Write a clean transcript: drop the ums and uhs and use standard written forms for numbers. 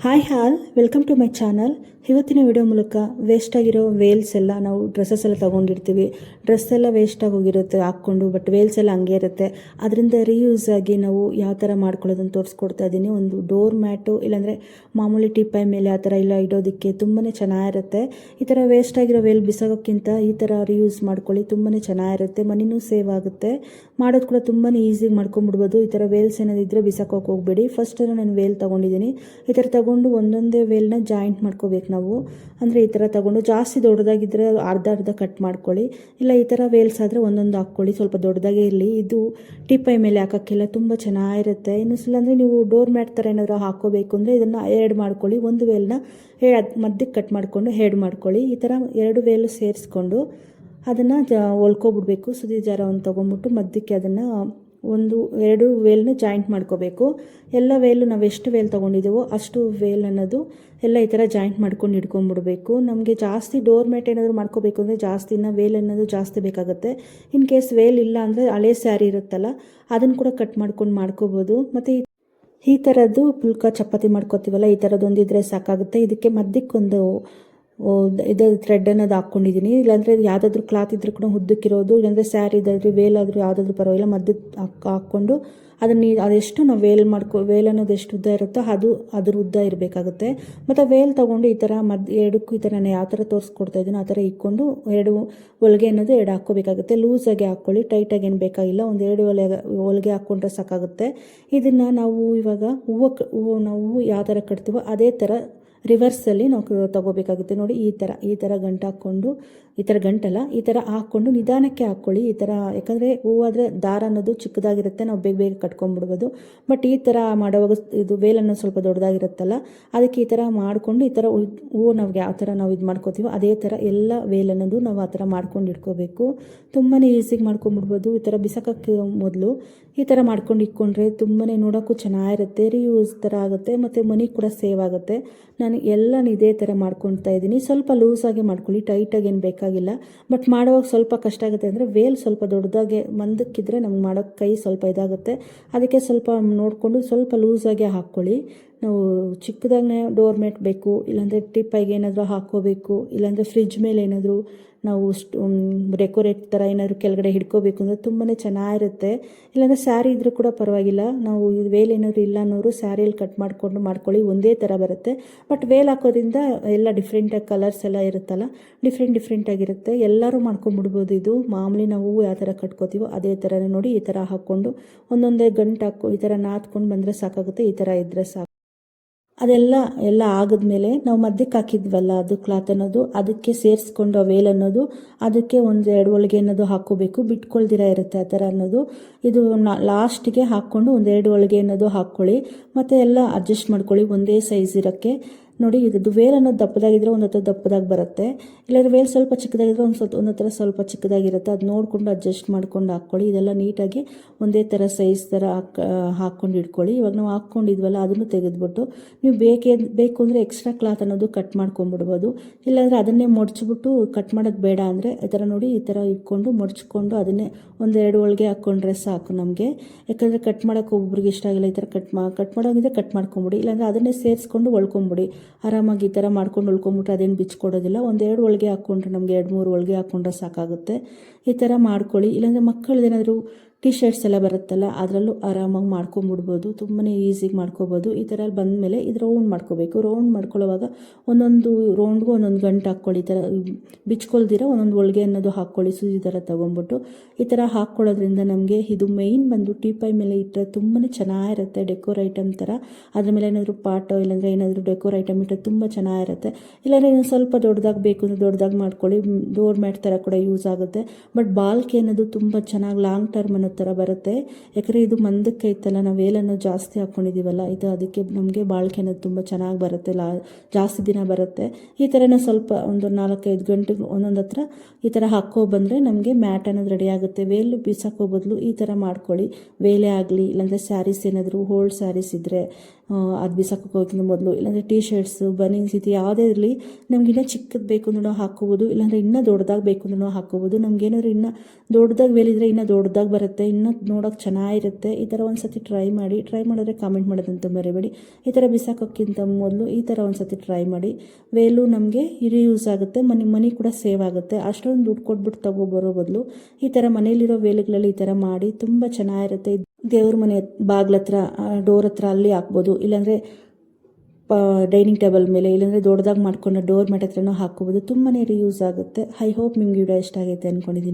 Hi all welcome to my channel. ಇವತ್ತಿನ video ಮೂಲಕ waste ಆಗಿರೋ ವೇಲ್ಸ್ ಎಲ್ಲ ನಾವು ಡ್ರೆಸ್ಸಸ್ ಎಲ್ಲ ತೊಗೊಂಡಿರ್ತೀವಿ. ಡ್ರೆಸ್ ಎಲ್ಲ ವೇಸ್ಟಾಗಿ ಹೋಗಿರುತ್ತೆ ಹಾಕ್ಕೊಂಡು, ಬಟ್ ವೇಲ್ಸ್ ಎಲ್ಲ ಹಂಗೆ ಇರುತ್ತೆ. ಅದರಿಂದ ರೀಯೂಸ್ ಆಗಿ ನಾವು ಯಾವ ಥರ ಮಾಡ್ಕೊಳ್ಳೋದನ್ನು ತೋರಿಸ್ಕೊಡ್ತಾ ಇದ್ದೀನಿ. ಒಂದು ಡೋರ್ ಮ್ಯಾಟು ಇಲ್ಲಾಂದರೆ ಮಾಮೂಲಿ ಟಿಪ್ಪೈ ಮೇಲೆ ಆ ಥರ ಎಲ್ಲ ಇಡೋದಕ್ಕೆ ತುಂಬಾ ಚೆನ್ನಾಗಿರುತ್ತೆ. ಈ ಥರ ವೇಸ್ಟ್ ಆಗಿರೋ ವೇಲ್ ಬಿಸಾಗೋಕ್ಕಿಂತ ಈ ಥರ ರೀಯೂಸ್ ಮಾಡ್ಕೊಳ್ಳಿ, ತುಂಬಾ ಚೆನ್ನಾಗಿರುತ್ತೆ. ಮನಿನೂ ಸೇವ್ ಆಗುತ್ತೆ, ಮಾಡೋದು ಕೂಡ ತುಂಬಾ ಈಸಿಯಾಗಿ ಮಾಡ್ಕೊಂಬಿಡ್ಬೋದು. ಈ ಥರ ವೇಲ್ಸ್ ಏನಾದ್ರು ಇದ್ದರೆ ಬಿಸಾಕೋಕೆ ಹೋಗಬೇಡಿ. ಫಸ್ಟ್ ನಾನು ವೇಲ್ ತೊಗೊಂಡಿದ್ದೀನಿ. ಈ ಥರ ತಗೊಂಡು ಒಂದೊಂದೇ ವೇಲ್ನ ಜಾಯಿಂಟ್ ಮಾಡ್ಕೋಬೇಕು ನಾವು. ಅಂದರೆ ಈ ಥರ ತಗೊಂಡು ಜಾಸ್ತಿ ದೊಡ್ಡದಾಗಿದ್ದರೆ ಅರ್ಧ ಅರ್ಧ ಕಟ್ ಮಾಡ್ಕೊಳ್ಳಿ, ಇಲ್ಲ ಈ ಥರ ವೇಲ್ಸ್ ಆದರೆ ಒಂದೊಂದು ಹಾಕ್ಕೊಳ್ಳಿ, ಸ್ವಲ್ಪ ದೊಡ್ಡದಾಗೇ ಇರಲಿ. ಇದು ಟಿಪ್ಪೈ ಮೇಲೆ ಹಾಕೋಕ್ಕೆಲ್ಲ ತುಂಬ ಚೆನ್ನಾಗಿರುತ್ತೆ. ಇನ್ನೊಂದ್ಸಲ ಅಂದರೆ ನೀವು ಡೋರ್ ಮ್ಯಾಟ್ ಥರ ಏನಾದರೂ ಹಾಕ್ಕೋಬೇಕು ಅಂದರೆ ಇದನ್ನು ಎರಡು ಮಾಡ್ಕೊಳ್ಳಿ. ಒಂದು ವೇಲ್ನ ಮಧ್ಯಕ್ಕೆ ಕಟ್ ಮಾಡಿಕೊಂಡು ಎರಡು ಮಾಡ್ಕೊಳ್ಳಿ. ಈ ಥರ ಎರಡು ವೇಲು ಸೇರಿಸ್ಕೊಂಡು ಅದನ್ನು ಹೊಲ್ಕೊಬಿಡ್ಬೇಕು. ಸುದಿ ದಾರವನ್ನು ತೊಗೊಂಬಿಟ್ಟು ಮಧ್ಯಕ್ಕೆ ಅದನ್ನು ಎರಡು ವೇಲ್ನ ಜಾಯಿಂಟ್ ಮಾಡ್ಕೋಬೇಕು. ಎಲ್ಲ ವೇಲು ನಾವು ಎಷ್ಟು ವೇಲ್ ತೊಗೊಂಡಿದ್ದೀವೋ ಅಷ್ಟು ವೇಲ್ ಅನ್ನೋದು ಎಲ್ಲ ಈ ಥರ ಜಾಯಿಂಟ್ ಮಾಡ್ಕೊಂಡು ಇಟ್ಕೊಂಡ್ಬಿಡ್ಬೇಕು. ನಮಗೆ ಜಾಸ್ತಿ ಡೋರ್ ಮ್ಯಾಟ್ ಏನಾದರೂ ಮಾಡ್ಕೋಬೇಕು ಅಂದರೆ ಜಾಸ್ತಿನ ವೇಲ್ ಅನ್ನೋದು ಜಾಸ್ತಿ ಬೇಕಾಗುತ್ತೆ. ಇನ್ ಕೇಸ್ ವೇಲ್ ಇಲ್ಲ ಅಂದರೆ ಹಳೆ ಸ್ಯಾರಿ ಇರುತ್ತಲ್ಲ ಅದನ್ನು ಕೂಡ ಕಟ್ ಮಾಡ್ಕೊಂಡು ಮಾಡ್ಕೋಬೋದು. ಮತ್ತು ಈ ಥರದ್ದು ಪುಲ್ಕ ಚಪಾತಿ ಮಾಡ್ಕೋತೀವಲ್ಲ, ಈ ಥರದ್ದು ಒಂದಿದ್ರೆ ಸಾಕಾಗುತ್ತೆ. ಇದಕ್ಕೆ ಮಧ್ಯಕ್ಕೊಂದು ಇದು ಥ್ರೆಡ್ ಅನ್ನೋದು ಹಾಕ್ಕೊಂಡಿದ್ದೀನಿ. ಇಲ್ಲಾಂದರೆ ಯಾವುದಾದ್ರೂ ಕ್ಲಾತ್ ಇದ್ರೂ ಕೂಡ ಉದ್ದಕ್ಕಿರೋದು, ಇಲ್ಲಾಂದರೆ ಸ್ಯಾರಿ ಇದ್ದಾದ್ರೂ ವೇಲ್ ಆದರೂ ಯಾವುದಾದ್ರೂ ಪರವಾಗಿಲ್ಲ, ಮಧ್ಯಕ್ಕೆ ಹಾಕ್ಕೊಂಡು ಅದನ್ನು ಅದೆಷ್ಟು ನಾವು ವೇಲ್ ಅನ್ನೋದು ಎಷ್ಟು ಉದ್ದ ಇರುತ್ತೋ ಅದ್ರ ಉದ್ದ ಇರಬೇಕಾಗುತ್ತೆ. ಮತ್ತು ವೇಲ್ ತೊಗೊಂಡು ಈ ಥರ ಎರಡಕ್ಕೂ ಈ ಥರ ನಾನು ಯಾವ ಥರ ತೋರಿಸ್ಕೊಡ್ತಾ ಇದ್ದೀನಿ ಆ ಥರ ಇಟ್ಕೊಂಡು ಎರಡು ಹೊಲಿಗೆ ಅನ್ನೋದು ಎರಡು ಹಾಕ್ಕೋಬೇಕಾಗುತ್ತೆ. ಲೂಸಾಗಿ ಹಾಕ್ಕೊಳ್ಳಿ, ಟೈಟಾಗಿ ಏನು ಬೇಕಾಗಿಲ್ಲ. ಒಂದು ಎರಡು ಹೊಲಿಗೆ ಹಾಕ್ಕೊಂಡ್ರೆ ಸಾಕಾಗುತ್ತೆ. ಇದನ್ನು ನಾವು ಇವಾಗ ಹೂವು ನಾವು ಯಾವ ಥರ ಕಟ್ತೀವೋ ಅದೇ ಥರ ರಿವರ್ಸಲ್ಲಿ ನಾವು ತೊಗೋಬೇಕಾಗುತ್ತೆ. ನೋಡಿ ಈ ಥರ ಗಂಟು ಹಾಕ್ಕೊಂಡು, ಈ ಥರ ಗಂಟಲ್ಲ, ಈ ಥರ ಹಾಕ್ಕೊಂಡು ನಿಧಾನಕ್ಕೆ ಹಾಕ್ಕೊಳ್ಳಿ. ಈ ಥರ ಯಾಕಂದರೆ ಹೂವಾದರೆ ದಾರ ಅನ್ನೋದು ಚಿಕ್ಕದಾಗಿರುತ್ತೆ, ನಾವು ಬೇಗ ಬೇಗ ಕಟ್ಕೊಂಡ್ಬಿಡ್ಬೋದು. ಬಟ್ ಈ ಥರ ಮಾಡುವಾಗ ಇದು ವೇಲ್ ಅನ್ನೋದು ಸ್ವಲ್ಪ ದೊಡ್ಡದಾಗಿರುತ್ತಲ್ಲ, ಅದಕ್ಕೆ ಈ ಥರ ಮಾಡಿಕೊಂಡು ಈ ಥರ ಹೂವು ನಾವು ಯಾವ ಥರ ನಾವು ಇದು ಮಾಡ್ಕೋತೀವೋ ಅದೇ ಥರ ಎಲ್ಲ ವೇಲ್ ಅನ್ನೋದು ನಾವು ಆ ಥರ ಮಾಡ್ಕೊಂಡು ಇಟ್ಕೋಬೇಕು. ತುಂಬಾ ಈಸಿಗೆ ಮಾಡ್ಕೊಂಡ್ಬಿಡ್ಬೋದು. ಈ ಥರ ಬಿಸಾಕೋಕ್ಕೆ ಮೊದಲು ಈ ಥರ ಮಾಡ್ಕೊಂಡು ಇಟ್ಕೊಂಡ್ರೆ ತುಂಬಾ ನೋಡೋಕ್ಕೂ ಚೆನ್ನಾಗಿರುತ್ತೆ, ರೀಯೂಸ್ ಥರ ಆಗುತ್ತೆ, ಮತ್ತು ಮನಿ ಕೂಡ ಸೇವ್ ಆಗುತ್ತೆ. ನಾನು ಇದೇ ಥರ ಮಾಡ್ಕೊಳ್ತಾ ಇದ್ದೀನಿ. ಸ್ವಲ್ಪ ಲೂಸಾಗಿ ಮಾಡ್ಕೊಳ್ಳಿ, ಟೈಟಾಗಿ ಏನು ಬೇಕಾಗಿಲ್ಲ. ಬಟ್ ಮಾಡುವಾಗ ಸ್ವಲ್ಪ ಕಷ್ಟ ಆಗುತ್ತೆ ಅಂದರೆ ವೇಲ್ ಸ್ವಲ್ಪ ದೊಡ್ಡದಾಗೆ ಮಂದಕ್ಕಿದ್ರೆ ನಮ್ಗೆ ಮಾಡೋಕ್ಕೆ ಕೈ ಸ್ವಲ್ಪ ಇದಾಗುತ್ತೆ. ಅದಕ್ಕೆ ಸ್ವಲ್ಪ ನೋಡಿಕೊಂಡು ಸ್ವಲ್ಪ ಲೂಸಾಗೆ ಹಾಕ್ಕೊಳ್ಳಿ. ನಾವು ಚಿಕ್ಕದಾಗೇ ಡೋರ್ ಮ್ಯಾಟ್ ಬೇಕು, ಇಲ್ಲಾಂದರೆ ಟಿಪ್ಪೈಗೆ ಏನಾದರೂ ಹಾಕ್ಕೋಬೇಕು, ಇಲ್ಲಾಂದರೆ ಫ್ರಿಜ್ ಮೇಲೆ ಏನಾದರೂ ನಾವು ಡೆಕೋರೇಟ್ ಥರ ಏನಾದರೂ ಕೆಳಗಡೆ ಹಿಡ್ಕೋಬೇಕು ಅಂದರೆ ತುಂಬಾ ಚೆನ್ನಾಗಿರುತ್ತೆ. ಇಲ್ಲಾಂದರೆ ಸ್ಯಾರಿ ಇದ್ರೂ ಕೂಡ ಪರವಾಗಿಲ್ಲ. ನಾವು ವೇಲ್ ಏನಾದರೂ ಇಲ್ಲ ಅನ್ನೋರು ಸ್ಯಾರಿಯಲ್ಲಿ ಕಟ್ ಮಾಡಿಕೊಂಡು ಮಾಡ್ಕೊಳ್ಳಿ, ಒಂದೇ ಥರ ಬರುತ್ತೆ. ಬಟ್ ವೇಲ್ ಹಾಕೋದ್ರಿಂದ ಎಲ್ಲ ಡಿಫ್ರೆಂಟಾಗಿ ಕಲರ್ಸ್ ಎಲ್ಲ ಇರುತ್ತಲ್ಲ, ಡಿಫ್ರೆಂಟಾಗಿರುತ್ತೆ. ಎಲ್ಲರೂ ಮಾಡ್ಕೊಂಬಿಡ್ಬೋದು. ಇದು ಮಾಮೂಲಿ ನಾವು ಯಾವ ಥರ ಕಟ್ಕೋತೀವೋ ಅದೇ ಥರನೇ ನೋಡಿ ಈ ಥರ ಹಾಕ್ಕೊಂಡು ಒಂದೊಂದೇ ಗಂಟು ಈ ಥರ ನಾದ್ಕೊಂಡು ಬಂದರೆ ಸಾಕಾಗುತ್ತೆ. ಈ ಥರ ಇದ್ದರೆ ಸಾಕು. ಅದೆಲ್ಲ ಆಗಿದ್ಮೇಲೆ ನಾವು ಮಧ್ಯಕ್ಕೆ ಹಾಕಿದ್ವಲ್ಲ ಅದು ಕ್ಲಾತ್ ಅನ್ನೋದು, ಅದಕ್ಕೆ ಸೇರಿಸ್ಕೊಂಡು ಆ ವೇಲ್ ಅನ್ನೋದು ಅದಕ್ಕೆ ಎರಡು ಹೊಲಿಗೆ ಅನ್ನೋದು ಹಾಕ್ಕೋಬೇಕು. ಬಿಟ್ಕೊಳ್ದಿರ ಇರುತ್ತೆ ಆ ಥರ ಅನ್ನೋದು. ಇದು ಲಾಸ್ಟಿಗೆ ಹಾಕ್ಕೊಂಡು ಎರಡು ಹೊಲಿಗೆ ಅನ್ನೋದು ಹಾಕ್ಕೊಳ್ಳಿ. ಮತ್ತು ಎಲ್ಲ ಅಡ್ಜಸ್ಟ್ ಮಾಡ್ಕೊಳ್ಳಿ ಒಂದೇ ಸೈಜ್ ಇರೋಕ್ಕೆ. ನೋಡಿ ಇದು ವೇಲ್ ಅನ್ನೋದು ದಪ್ಪದಾಗಿದ್ದರೆ ಒಂದು ಹತ್ರ ದಪ್ಪದಾಗಿ ಬರುತ್ತೆ, ಇಲ್ಲಾಂದರೆ ವೇಲ್ ಸ್ವಲ್ಪ ಚಿಕ್ಕದಾಗಿದ್ದರೆ ಒಂದು ಥರ ಸ್ವಲ್ಪ ಚಿಕ್ಕದಾಗಿರುತ್ತೆ. ಅದು ನೋಡಿಕೊಂಡು ಅಡ್ಜಸ್ಟ್ ಮಾಡ್ಕೊಂಡು ಹಾಕ್ಕೊಳ್ಳಿ. ಇದೆಲ್ಲ ನೀಟಾಗಿ ಒಂದೇ ಥರ ಸೈಜ್ ಥರ ಹಾಕ್ಕೊಂಡು ಇಟ್ಕೊಳ್ಳಿ. ಇವಾಗ ನಾವು ಹಾಕ್ಕೊಂಡಿದ್ವಲ್ಲ ಅದನ್ನು ತೆಗೆದುಬಿಟ್ಟು ನೀವು ಬೇಕು ಅಂದರೆ ಎಕ್ಸ್ಟ್ರಾ ಕ್ಲಾತ್ ಅನ್ನೋದು ಕಟ್ ಮಾಡ್ಕೊಂಬಿಡ್ಬೋದು. ಇಲ್ಲಾಂದರೆ ಅದನ್ನೇ ಮಡ್ಚಿಬಿಟ್ಟು ಕಟ್ ಮಾಡೋದು ಬೇಡ ಅಂದರೆ ಈ ಥರ ನೋಡಿ ಈ ಥರ ಇಟ್ಕೊಂಡು ಮಡ್ಚ್ಕೊಂಡು ಅದನ್ನೇ ಎರಡು ಹೊಲಿಗೆ ಹಾಕ್ಕೊಂಡ್ರೆ ಸಾಕು ನಮಗೆ. ಯಾಕಂದರೆ ಕಟ್ ಮಾಡೋಕೆ ಒಬ್ಬರಿಗೆ ಇಷ್ಟ ಆಗಿಲ್ಲ, ಈ ಥರ ಕಟ್ ಮಾಡೋಂಗಿದ್ರೆ ಕಟ್ ಮಾಡ್ಕೊಂಬಿಡಿ, ಇಲ್ಲಾಂದರೆ ಅದನ್ನೇ ಸೇರಿಸ್ಕೊಂಡು ಹೊಲ್ಕೊಂಬಿಡಿ. ಆರಾಮಾಗಿ ಈ ಥರ ಮಾಡ್ಕೊಂಡು ಹೊಲ್ಕೊಂಬಿಟ್ರೆ ಅದೇನು ಬಿಚ್ಕೊಡೋದಿಲ್ಲ. ಎರಡು ಹೊಲಿಗೆ ಹಾಕ್ಕೊಂಡ್ರೆ ನಮಗೆ 2-3 ಹೊಲಿಗೆ ಹಾಕ್ಕೊಂಡ್ರೆ ಸಾಕಾಗುತ್ತೆ. ಈ ಥರ ಮಾಡ್ಕೊಳ್ಳಿ. ಇಲ್ಲಾಂದರೆ ಮಕ್ಕಳದೇನಾದರೂ ಟಿ ಶರ್ಟ್ಸ್ ಎಲ್ಲ ಬರುತ್ತಲ್ಲ ಅದರಲ್ಲೂ ಆರಾಮಾಗಿ ಮಾಡ್ಕೊಂಬಿಡ್ಬೋದು, ತುಂಬಾ ಈಸಿಗೆ ಮಾಡ್ಕೋಬೋದು. ಈ ಥರ ಬಂದಮೇಲೆ ಇದು ರೌಂಡ್ ಮಾಡ್ಕೋಬೇಕು. ರೌಂಡ್ ಮಾಡ್ಕೊಳ್ಳೋವಾಗ ಒಂದೊಂದು ರೌಂಡ್ಗೂ ಒಂದೊಂದು ಗಂಟು ಹಾಕ್ಕೊಳ್ಳಿ. ಈ ಥರ ಬಿಚ್ಕೊಳ್ದಿರ ಒಂದೊಂದು ಹೊಲಿಗೆ ಅನ್ನೋದು ಹಾಕ್ಕೊಳ್ಳಿ. ಸೂಜಿ ಥರ ತೊಗೊಂಬಿಟ್ಟು ಈ ಥರ ಹಾಕ್ಕೊಳ್ಳೋದ್ರಿಂದ ನಮಗೆ ಇದು ಮೇಯ್ನ್ ಬಂದು ಟೀಪೈ ಮೇಲೆ ಇಟ್ಟರೆ ತುಂಬಾ ಚೆನ್ನಾಗಿರುತ್ತೆ, ಡೆಕೋರ್ ಐಟಮ್ ಥರ. ಅದ್ರ ಮೇಲೆ ಏನಾದರೂ ಪಾಟೋ ಇಲ್ಲಾಂದರೆ ಏನಾದರೂ ಡೆಕೋರ್ ಐಟಮ್ ಇಟ್ಟರೆ ತುಂಬ ಚೆನ್ನಾಗಿರುತ್ತೆ. ಇಲ್ಲಾಂದರೆ ಇನ್ನೊಂದು ಸ್ವಲ್ಪ ದೊಡ್ಡದಾಗಿ ಬೇಕು ಅಂದರೆ ದೊಡ್ಡದಾಗಿ ಮಾಡ್ಕೊಳ್ಳಿ, ಡೋರ್ ಮ್ಯಾಟ್ ಥರ ಕೂಡ ಯೂಸ್ ಆಗುತ್ತೆ. ಬಟ್ ಬಾಲ್ಕೆ ಅನ್ನೋದು ತುಂಬ ಚೆನ್ನಾಗಿ ಲಾಂಗ್ ಟರ್ಮ್ ಅನ್ನೋ ಥರ ಬರುತ್ತೆ. ಯಾಕಂದರೆ ಇದು ಮಂದಕ್ಕೆ ಐತಲ್ಲ, ನಾವು ವೇಲನ್ನು ಜಾಸ್ತಿ ಹಾಕ್ಕೊಂಡಿದ್ದೀವಲ್ಲ, ಇದು ಅದಕ್ಕೆ ನಮಗೆ ಬಾಳ್ಕೆ ಅನ್ನೋದು ತುಂಬ ಚೆನ್ನಾಗಿ ಬರುತ್ತೆ, ಜಾಸ್ತಿ ದಿನ ಬರುತ್ತೆ. ಈ ಥರನೇ ಸ್ವಲ್ಪ ಒಂದು 4-5 ಗಂಟೆಗೆ ಒಂದೊಂದು ಹತ್ರ ಈ ಥರ ಬಂದರೆ ನಮಗೆ ಮ್ಯಾಟ್ ಅನ್ನೋದು ರೆಡಿ ಆಗುತ್ತೆ. ವೇಲು ಬಿಸಾಕೋ ಬದಲು ಈ ಥರ ಮಾಡ್ಕೊಳ್ಳಿ. ವೇಲೇ ಆಗಲಿ, ಇಲ್ಲಾಂದರೆ ಸ್ಯಾರೀಸ್ ಏನಾದರೂ ಓಲ್ಡ್ ಸ್ಯಾರೀಸ್ ಇದ್ದರೆ ಅದು ಬಿಸಾಕೋಕೆ ಹೋಗೋಕ್ಕಿಂತ ಮೊದಲು, ಇಲ್ಲಾಂದರೆ ಟೀ ಶರ್ಟ್ಸು, ಬನೀನ್ಸ್ ಇದು ಯಾವುದೇ ಇರಲಿ ನಮ್ಗೆ ಇನ್ನೂ ಚಿಕ್ಕದು ಬೇಕು ಅಂದ್ರೆ ನಾವು ಹಾಕ್ಕೋಬೋದು, ಇಲ್ಲಾಂದರೆ ಇನ್ನೂ ದೊಡ್ಡದಾಗಿ ಬೇಕು ಅಂದ್ರೆ ನಾವು ಹಾಕ್ಕೋಬೋದು. ನಮಗೇನಾದ್ರು ಇನ್ನೂ ದೊಡ್ಡದಾಗಿ ವೇಲಿದ್ರೆ ಇನ್ನೂ ದೊಡ್ಡದಾಗಿ ಬರುತ್ತೆ, ಇನ್ನೂ ನೋಡೋಕೆ ಚೆನ್ನಾಗಿರುತ್ತೆ. ಈ ಥರ ಒಂದು ಸತಿ ಟ್ರೈ ಮಾಡಿದ್ರೆ ಕಾಮೆಂಟ್ ಮಾಡೋದಂತೂ ಮರಿಬೇಡಿ. ಈ ಥರ ಬಿಸಾಕೋಕ್ಕಿಂತ ಮೊದಲು ಈ ಥರ ಒಂದು ಸತಿ ಟ್ರೈ ಮಾಡಿ. ವೇಲು ನಮಗೆ ರಿಯೂಸ್ ಆಗುತ್ತೆ, ಮನಿ ಕೂಡ ಸೇವ್ ಆಗುತ್ತೆ. ಅಷ್ಟೊಂದು ದುಡ್ಡು ಕೊಟ್ಬಿಟ್ಟು ತಗೊಬರೋ ಬದಲು ಈ ಥರ ಮನೇಲಿರೋ ವೇಲುಗಳಲ್ಲಿ ಈ ಥರ ಮಾಡಿ ತುಂಬ ಚೆನ್ನಾಗಿರುತ್ತೆ. ದೇವ್ರ ಮನೆ ಬಾಗ್ಲ ಹತ್ರ, ಡೋರ್ ಹತ್ರ ಅಲ್ಲಿ ಹಾಕ್ಬೋದು, ಇಲ್ಲಾಂದರೆ ಡೈನಿಂಗ್ ಟೇಬಲ್ ಮೇಲೆ, ಇಲ್ಲಾಂದರೆ ದೊಡ್ಡದಾಗಿ ಮಾಡ್ಕೊಂಡು ಡೋರ್ ಮ್ಯಾಟ್ ಹತ್ರನೂ ಹಾಕ್ಕೋಬೋದು. ತುಂಬಾ ರಿಯೂಸ್ ಆಗುತ್ತೆ. ಐ ಹೋಪ್ ನಿಮ್ಗೆ ವಿಡಿಯೋ ಇಷ್ಟ ಆಗೈತೆ ಅಂದ್ಕೊಂಡಿದ್ದೀನಿ.